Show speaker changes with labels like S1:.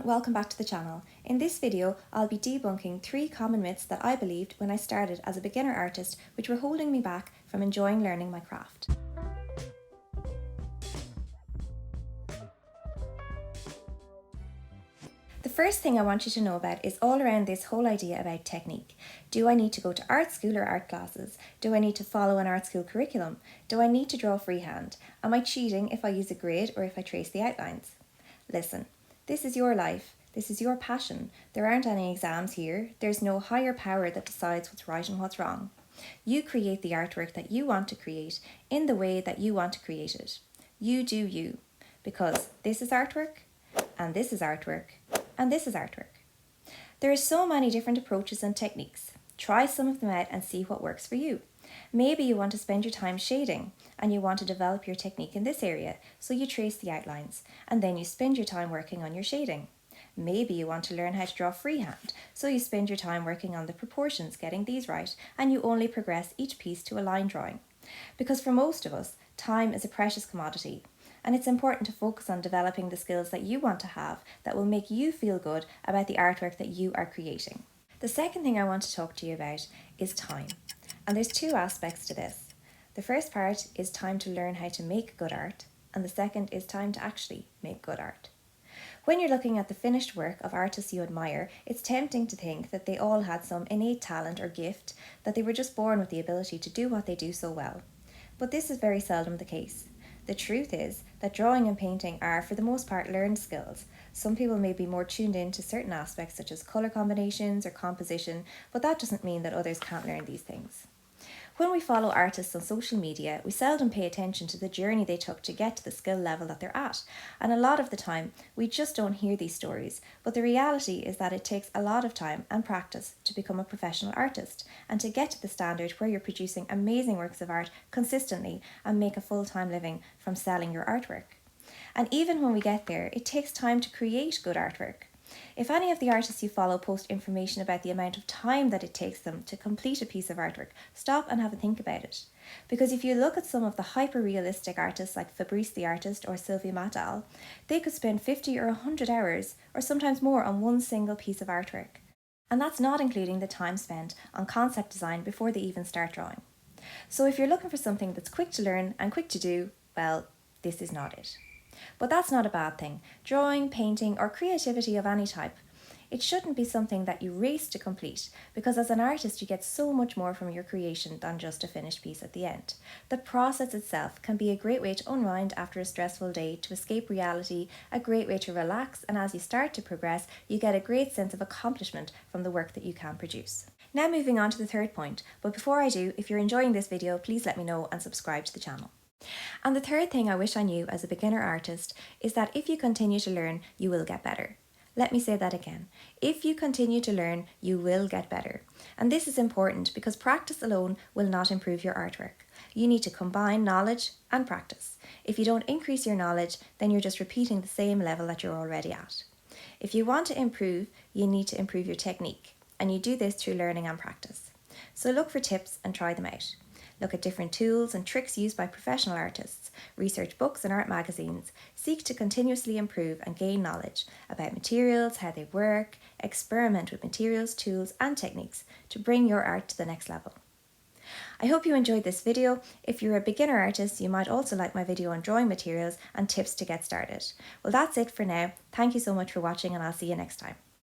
S1: welcome back to the channel. In this video, I'll be debunking 3 common myths that I believed when I started as a beginner artist, which were holding me back from enjoying learning my craft. The first thing I want you to know about is all around this whole idea about technique. Do I need to go to art school or art classes? Do I need to follow an art school curriculum? Do I need to draw freehand? Am I cheating if I use a grid or if I trace the outlines? Listen, this is your life. This is your passion. There aren't any exams here. There's no higher power that decides what's right and what's wrong. You create the artwork that you want to create in the way that you want to create it. You do you, because this is artwork, and this is artwork, and this is artwork. There are so many different approaches and techniques. Try some of them out and see what works for you. Maybe you want to spend your time shading and you want to develop your technique in this area, so you trace the outlines and then you spend your time working on your shading. Maybe you want to learn how to draw freehand, so you spend your time working on the proportions, getting these right, and you only progress each piece to a line drawing. Because for most of us, time is a precious commodity, and it's important to focus on developing the skills that you want to have that will make you feel good about the artwork that you are creating. The second thing I want to talk to you about is time. And there's 2 aspects to this. The first part is time to learn how to make good art, and the second is time to actually make good art. When you're looking at the finished work of artists you admire, it's tempting to think that they all had some innate talent or gift, that they were just born with the ability to do what they do so well. But this is very seldom the case. The truth is that drawing and painting are, for the most part, learned skills. Some people may be more tuned in to certain aspects such as colour combinations or composition, but that doesn't mean that others can't learn these things. When we follow artists on social media, we seldom pay attention to the journey they took to get to the skill level that they're at, and a lot of the time we just don't hear these stories, but the reality is that it takes a lot of time and practice to become a professional artist and to get to the standard where you're producing amazing works of art consistently and make a full-time living from selling your artwork. And even when we get there, it takes time to create good artwork. If any of the artists you follow post information about the amount of time that it takes them to complete a piece of artwork, stop and have a think about it. Because if you look at some of the hyper-realistic artists like Fabrice the Artist or Sylvie Matal, they could spend 50 or 100 hours, or sometimes more, on one single piece of artwork. And that's not including the time spent on concept design before they even start drawing. So if you're looking for something that's quick to learn and quick to do, well, this is not it. But that's not a bad thing. Drawing, painting, or creativity of any type, it shouldn't be something that you race to complete, because as an artist you get so much more from your creation than just a finished piece at the end. The process itself can be a great way to unwind after a stressful day, to escape reality, a great way to relax, and as you start to progress, you get a great sense of accomplishment from the work that you can produce. Now moving on to the third point, but before I do, if you're enjoying this video, please let me know and subscribe to the channel. And the third thing I wish I knew as a beginner artist is that if you continue to learn, you will get better. Let me say that again. If you continue to learn, you will get better. And this is important because practice alone will not improve your artwork. You need to combine knowledge and practice. If you don't increase your knowledge, then you're just repeating the same level that you're already at. If you want to improve, you need to improve your technique. And you do this through learning and practice. So look for tips and try them out. Look at different tools and tricks used by professional artists, research books and art magazines, seek to continuously improve and gain knowledge about materials, how they work, experiment with materials, tools and techniques to bring your art to the next level. I hope you enjoyed this video. If you're a beginner artist, you might also like my video on drawing materials and tips to get started. Well, that's it for now. Thank you so much for watching, and I'll see you next time.